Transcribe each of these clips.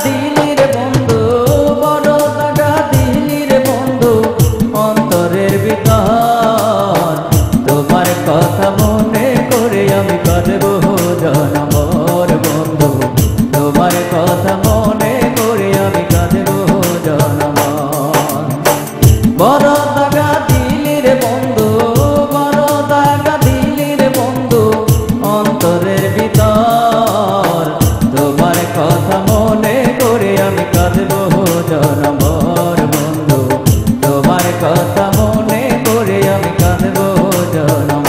দিলি রে বন্ধু, বড় দাগা দিলি রে বন্ধু অন্তরের ভিতর। তোমার কথা মনে করে আমি কাঁদবো জনমর বন্ধু, তোমার কথা মনে করে আমি কাঁদবো জনমর। বড় দাগা দিলি রে বন্ধু, বড় দাগা দিলি রে বন্ধু অন্তরের ভিতর। তোমার কথা মনে করে আমি কাঁদবো জনমর বন্ধু, তোমার কথা মনে করে আমি কাঁদবো জনমর।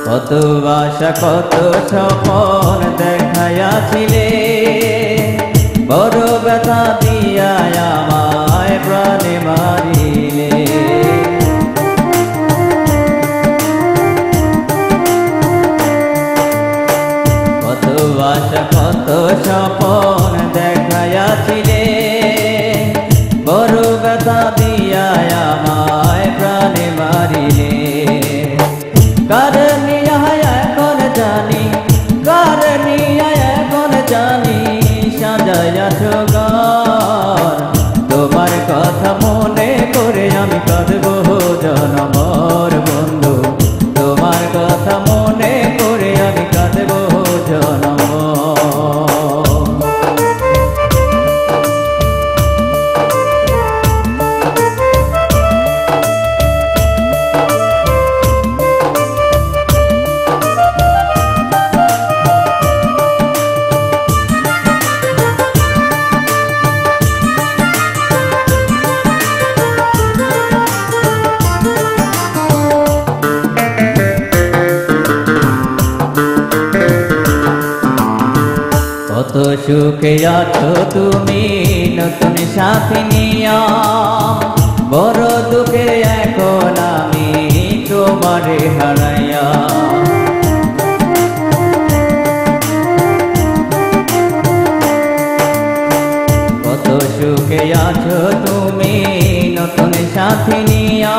কত আশা কত স্বপ্ন দেখাইয়াছিলে, বড় ব্যথা দিয়া আমায় প্রাণে মারিলে। কত আশা কত স্বপ্ন দেখাইয়াছিলে, বড় ব্যথা দিয়া আমায় প্রাণে মারিলে। কারণিয়া এখন জানি, কারণিয়া এখন জানি সাজাইয়াছ ঘর। তোমার কথা মনে করে আমি কাঁদবো জনমর বন্ধু, তোমার কথা মনে করে আমি কাঁদবো জনমর। কত সুখে আছো তুমি নতুন সাথী নিয়া, বড় দুঃখে এখন আমি তোমারে হারাইয়া। কত সুখে আছো তুমি নতুন সাথী নিয়া,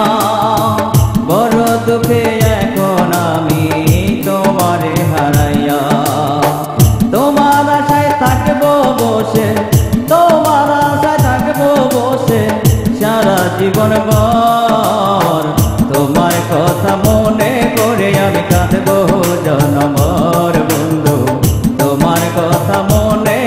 বড় দুঃখে এখন আমি তোমারে হারাইয়া। তোমার আশায় থাকবো বসে, তোমার আশায় থাকবো বসে সারা জীবন ভর। তোমার কথা মনে করে আমি কাঁদবো জনমর বন্ধু, তোমার কথা মনে